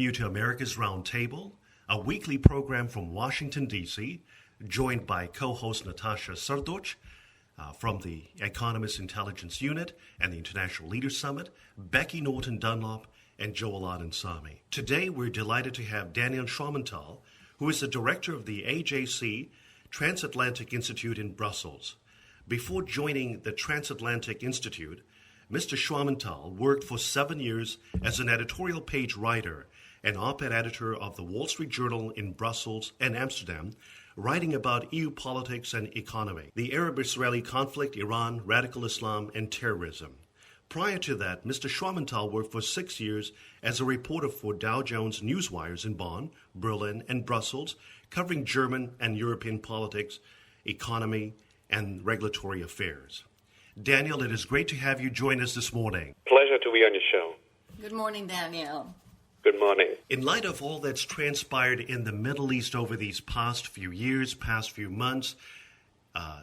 you to America's Roundtable, a weekly program from Washington, D.C., joined by co-host Natasha Srdoc from the Economist Intelligence Unit and the International Leaders Summit, Becky Norton-Dunlop, and Joel Adensami. Today, we're delighted to have Daniel Schwammenthal, who is the director of the AJC Transatlantic Institute in Brussels. Before joining the Transatlantic Institute, Mr. Schwammenthal worked for 7 years as an editorial page writer and op-ed editor of the Wall Street Journal in Brussels and Amsterdam, writing about EU politics and economy, the Arab-Israeli conflict, Iran, radical Islam, and terrorism. Prior to that, Mr. Schwammenthal worked for 6 years as a reporter for Dow Jones Newswires in Bonn, Berlin, and Brussels, covering German and European politics, economy, and regulatory affairs. Daniel, it is great to have you join us this morning. Pleasure to be on your show. Good morning, Daniel. Good morning. In light of all that's transpired in the Middle East over these past few years, past few months,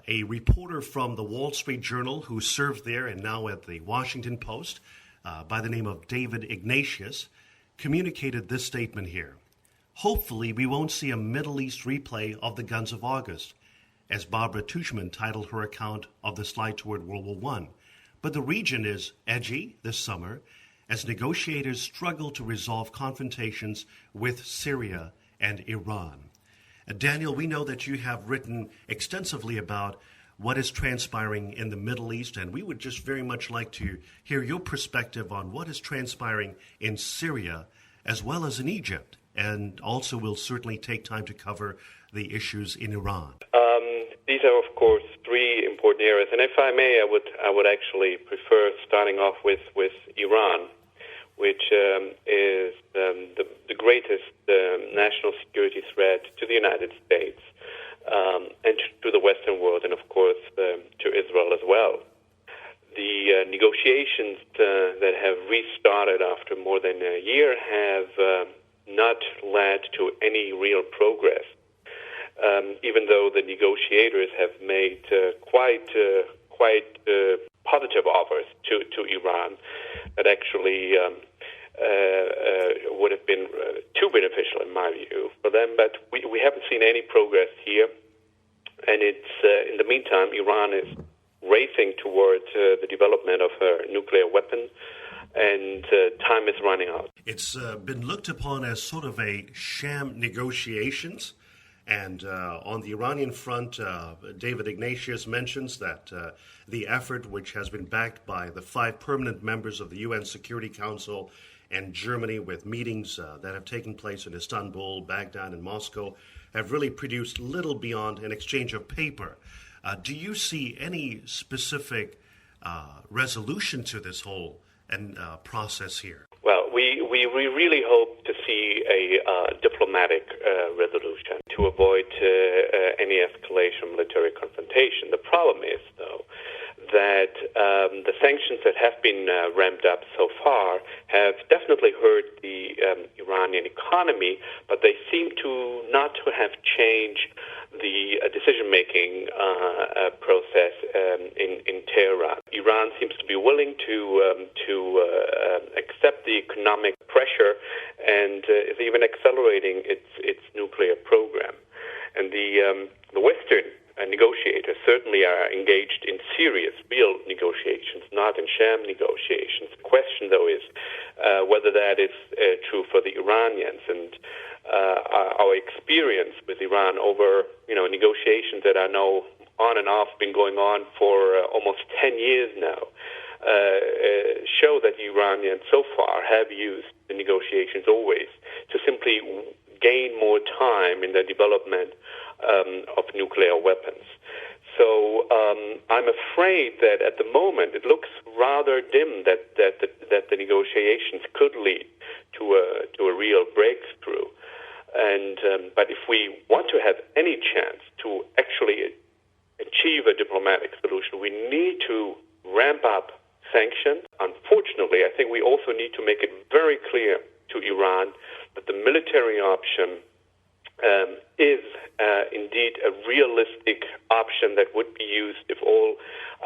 a reporter from the Wall Street Journal who served there and now at the Washington Post by the name of David Ignatius communicated this statement here. Hopefully, we won't see a Middle East replay of the Guns of August, as Barbara Tuchman titled her account of the slide toward World War I. But the region is edgy this summer as negotiators struggle to resolve confrontations with Syria and Iran. Daniel, we know that you have written extensively about what is transpiring in the Middle East, and we would just very much like to hear your perspective on what is transpiring in Syria as well as in Egypt. And also we'll certainly take time to cover the issues in Iran. These are, of course, three important areas. And if I may, I would actually prefer starting off with Iran, which is the greatest national security threat to the United States and to the Western world, and, of course, to Israel as well. The negotiations that have restarted after more than a year have not led to any real progress. Even though the negotiators have made quite positive offers to Iran that actually would have been too beneficial, in my view, for them. But we haven't seen any progress here. And it's in the meantime, Iran is racing towards the development of a nuclear weapon, and time is running out. It's been looked upon as sort of a sham negotiations. And on the Iranian front, David Ignatius mentions that the effort, which has been backed by the 5 permanent members of the UN Security Council and Germany with meetings that have taken place in Istanbul, Baghdad, and Moscow, have really produced little beyond an exchange of paper. Do you see any specific resolution to this whole process here? Well, we really hope to see a diplomatic resolution to avoid any escalation of military confrontation. The problem is, though, that the sanctions that have been ramped up so far have definitely hurt the Iranian economy, but they seem to not to have changed the decision-making process in Tehran. Iran seems to be willing to accept the economic pressure and is even accelerating its nuclear program. And the Western negotiators certainly are engaged in serious, real negotiations, not in sham negotiations. The question, though, is whether that is true for the Iranians. And our experience with Iran over, negotiations that are now on and off, been going on for almost 10 years now, show that the Iranians so far have used the negotiations always to simply gain more time in the development of nuclear weapons. So I'm afraid that at the moment it looks rather dim that the negotiations could lead to a real breakthrough. And but if we want to have any chance to actually achieve a diplomatic solution, we need to ramp up sanctions. Unfortunately, I think we also need to make it very clear to Iran that the military option is indeed a realistic option that would be used if all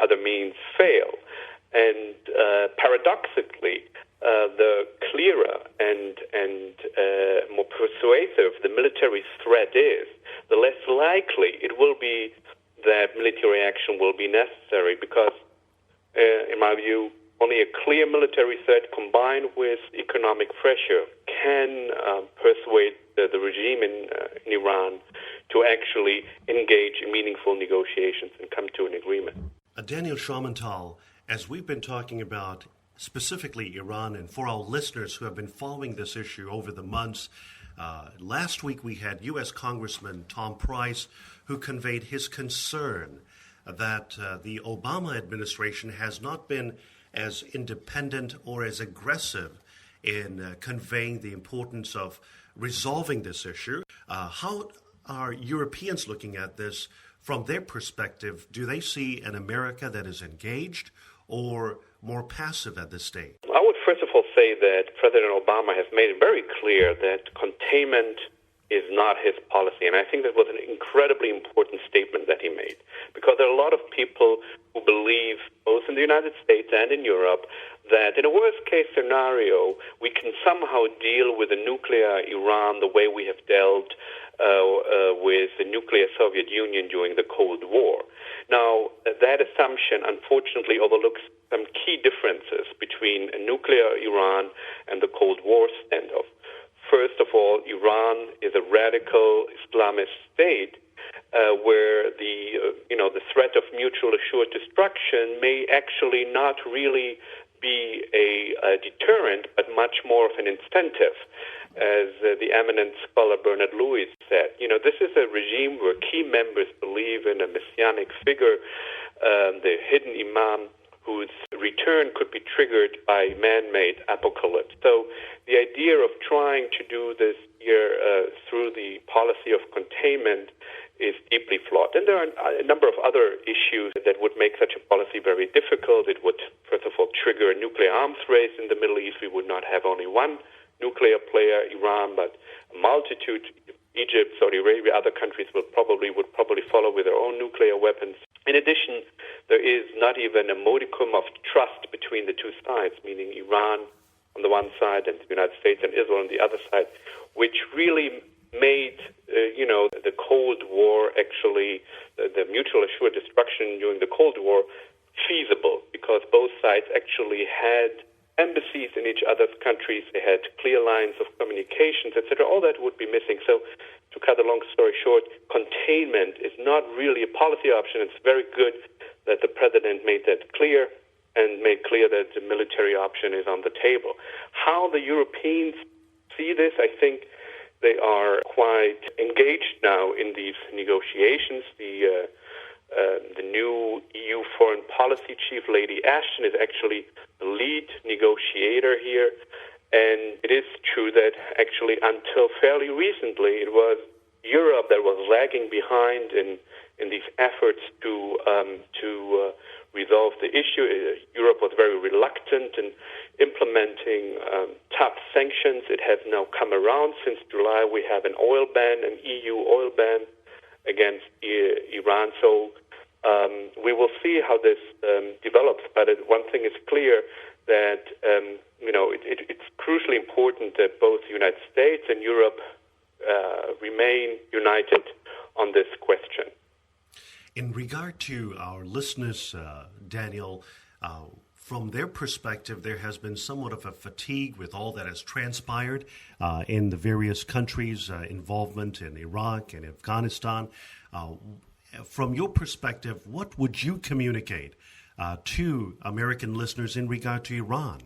other means fail. And paradoxically, the clearer and more persuasive the military threat is, the less likely it will be that military action will be necessary, because, in my view, only a clear military threat combined with economic pressure can persuade the regime in Iran to actually engage in meaningful negotiations and come to an agreement. Daniel Schwammenthal, as we've been talking about specifically Iran, and for our listeners who have been following this issue over the months, last week we had U.S. Congressman Tom Price, who conveyed his concern that the Obama administration has not been as independent or as aggressive in conveying the importance of resolving this issue. How are Europeans looking at this from their perspective? Do they see an America that is engaged or more passive at this stage? I would first of all say that President Obama has made it very clear that containment is not his policy. And I think that was an incredibly important statement that he made, because there are a lot of people who believe, both in the United States and in Europe, that in a worst-case scenario, we can somehow deal with a nuclear Iran the way we have dealt with the nuclear Soviet Union during the Cold War. Now, that assumption, unfortunately, overlooks some key differences between a nuclear Iran and the Cold War standoff. First of all, Iran is a radical Islamist state where the threat of mutual assured destruction may actually not really be a deterrent, but much more of an incentive. As the eminent scholar Bernard Lewis said, this is a regime where key members believe in a messianic figure, the hidden imam, whose return could be triggered by man-made apocalypse. So the idea of trying to do this here through the policy of containment is deeply flawed. And there are a number of other issues that would make such a policy very difficult. It would, first of all, trigger a nuclear arms race in the Middle East. We would not have only one nuclear player, Iran, but a multitude. Egypt, Saudi Arabia, other countries would probably follow with their own nuclear weapons. In addition, there is not even a modicum of trust between the two sides, meaning Iran on the one side and the United States and Israel on the other side, which really made, the Cold War actually, the mutual assured destruction during the Cold War feasible, because both sides actually had embassies in each other's countries, they had clear lines of communications, etc. All that would be missing. So, to cut a long story short, containment is not really a policy option. It's very good that the president made that clear and made clear that the military option is on the table. How the Europeans see this, I think they are quite engaged now in these negotiations. The new EU foreign policy chief, Lady Ashton, is actually the lead negotiator here. And it is true that actually until fairly recently, it was Europe that was lagging behind in these efforts to resolve the issue. Europe was very reluctant in implementing tough sanctions. It has now come around. Since July, we have an oil ban, an EU oil ban against Iran. So we will see how this develops. But one thing is clear, that it's crucially important that both the United States and Europe remain united on this question. In regard to our listeners, Daniel, from their perspective, there has been somewhat of a fatigue with all that has transpired in the various countries' involvement in Iraq and Afghanistan. From your perspective, what would you communicate to American listeners in regard to Iran?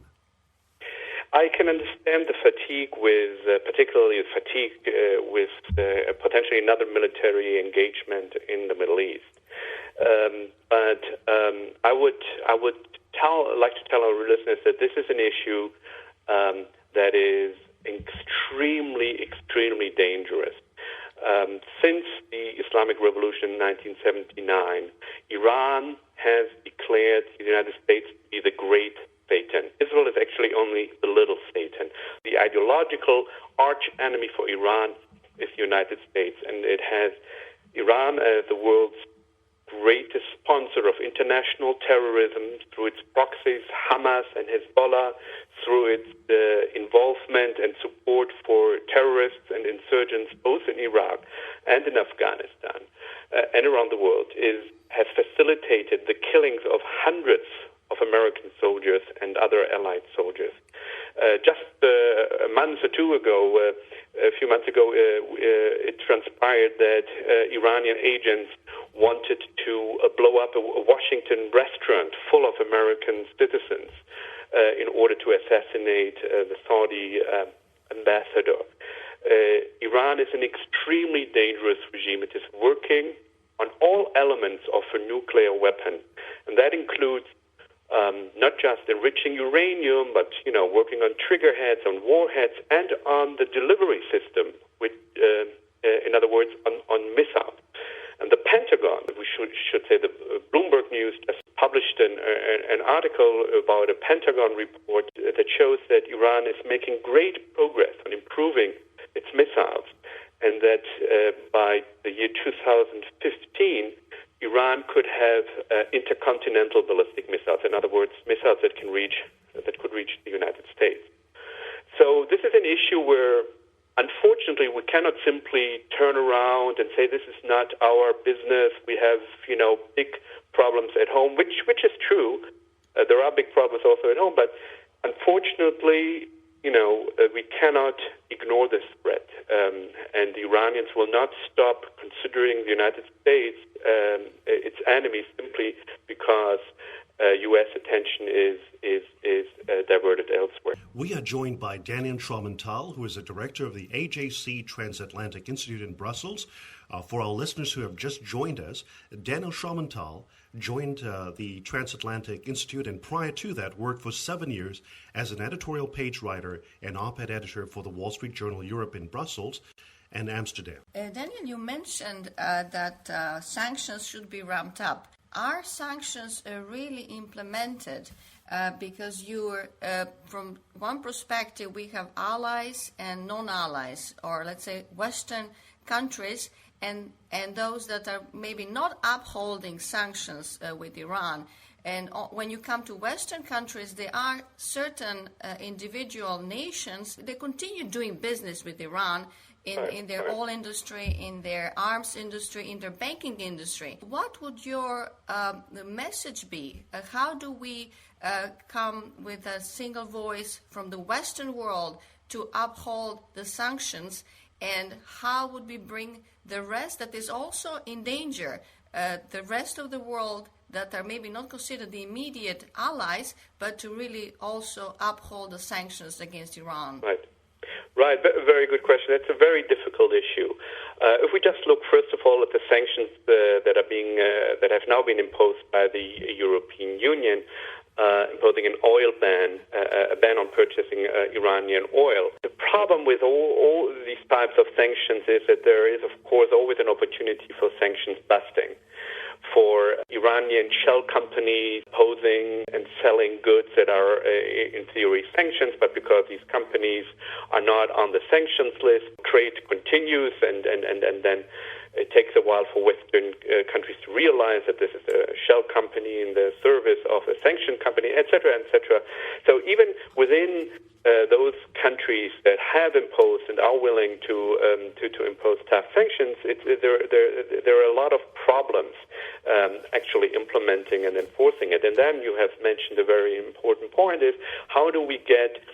I can understand the fatigue particularly the fatigue with potentially another military engagement in the Middle East. But I would like to tell our listeners that this is an issue that is extremely dangerous. Since the Islamic Revolution in 1979, Iran has declared the United States to be the great Satan. Israel is actually only the little Satan. The ideological arch enemy for Iran is the United States, and it has Iran as the world's greatest sponsor of international terrorism through its proxies, Hamas and Hezbollah, through its involvement and support for terrorists and insurgents both in Iraq and in Afghanistan and around the world, has facilitated the killings of hundreds of American soldiers and other allied soldiers. Just a month or two ago, a few months ago, it transpired that Iranian agents wanted to blow up a Washington restaurant full of American citizens in order to assassinate the Saudi ambassador. Iran is an extremely dangerous regime. It is working on all elements of a nuclear weapon, and that includes not just enriching uranium, but working on triggerheads, on warheads, and on the delivery system, which, in other words, on missiles. And the Pentagon, we should say, the Bloomberg News just published an article about a Pentagon report that shows that Iran is making great progress on improving its missiles, and that by the year 2015, Iran could have intercontinental ballistic missiles. In other words, missiles that could reach the United States. So this is an issue where, unfortunately, we cannot simply turn around and say this is not our business. We have, big problems at home, which is true. There are big problems also at home, but unfortunately, we cannot ignore this threat, and the Iranians will not stop considering the United States its enemy simply because U.S. attention is diverted elsewhere. We are joined by Daniel Schwammenthal, who is the director of the AJC Transatlantic Institute in Brussels. For our listeners who have just joined us, Daniel Schwammenthal joined the Transatlantic Institute, and prior to that worked for 7 years as an editorial page writer and op-ed editor for the Wall Street Journal Europe in Brussels and Amsterdam. Daniel, you mentioned that sanctions should be ramped up. Are sanctions really implemented? Because from one perspective, we have allies and non-allies, or let's say Western countries, and those that are maybe not upholding sanctions with Iran. And when you come to Western countries, there are certain individual nations, they continue doing business with Iran in their oil industry, in their arms industry, in their banking industry. What would your message be? How do we come with a single voice from the Western world to uphold the sanctions? And how would we bring the rest that is also in danger, the rest of the world that are maybe not considered the immediate allies, but to really also uphold the sanctions against Iran? Right. Very good question. It's a very difficult issue. If we just look, first of all, at the sanctions that have now been imposed by the European Union, imposing an oil ban, a ban on purchasing Iranian oil. The problem with all these types of sanctions is that there is, of course, always an opportunity for sanctions busting, for Iranian shell companies posing and selling goods that are, in theory, sanctions, but because these companies are not on the sanctions list, trade continues, and then it takes a while for Western countries to realize that this is a shell company in the service of a sanctioned company, etc., etc. So even within those countries that have imposed and are willing to impose tough sanctions, there are a lot of problems actually implementing and enforcing it. And then you have mentioned a very important point: is how do we get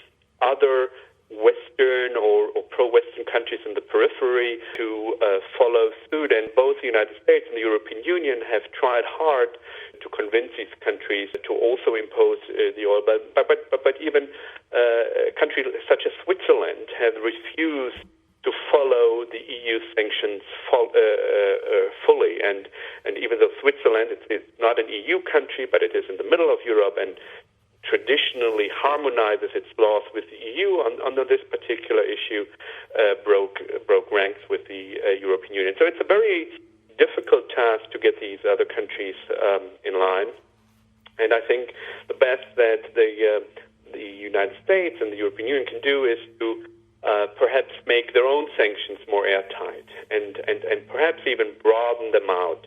other Western or pro-Western countries in the periphery to follow suit? And both the United States and the European Union have tried hard to convince these countries to also impose the oil. But even countries such as Switzerland have refused to follow the EU sanctions fully. And even though Switzerland is not an EU country, but it is in the middle of Europe and traditionally harmonizes its laws with the EU under this particular issue, broke ranks with the European Union. So it's a very difficult task to get these other countries in line. And I think the best that the United States and the European Union can do is to perhaps make their own sanctions more airtight and perhaps even broaden them out.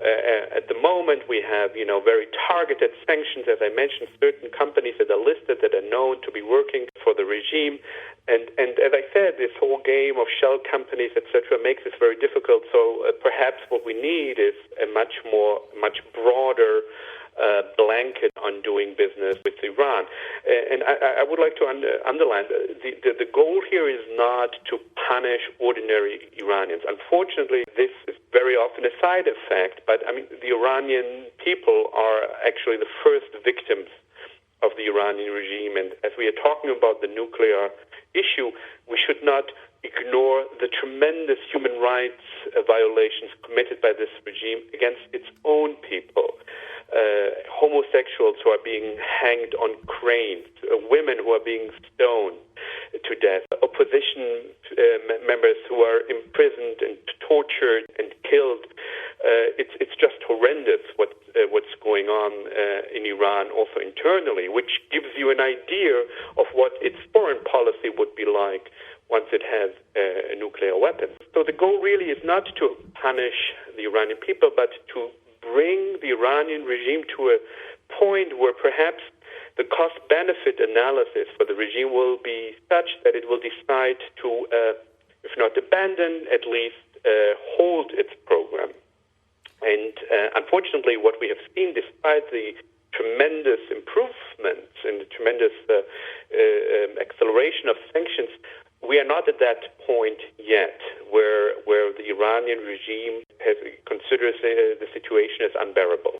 At the moment, we have, very targeted sanctions. As I mentioned, certain companies that are listed that are known to be working for the regime. And as I said, this whole game of shell companies, etc., makes this very difficult. So perhaps what we need is a much broader blanket on doing business with Iran. And I would like to underline the goal here is not to punish ordinary Iranians. Unfortunately, this is very often a side effect, but the Iranian people are actually the first victims of the Iranian regime. And as we are talking about the nuclear issue, we should not ignore the tremendous human rights violations committed by this regime against its own people. Homosexuals who are being hanged on cranes, women who are being stoned to death, opposition members who are imprisoned and tortured and killed. It's just horrendous what's going on in Iran, also internally, which gives you an idea of what its foreign policy would be like once it has a nuclear weapon. So the goal really is not to punish the Iranian people, but to bring the Iranian regime to a point where perhaps the cost-benefit analysis for the regime will be such that it will decide to, if not abandon, at least hold its program. And unfortunately, what we have seen, despite the tremendous improvements and the tremendous acceleration of sanctions, we are not at that point yet where the Iranian regime considers the situation as unbearable.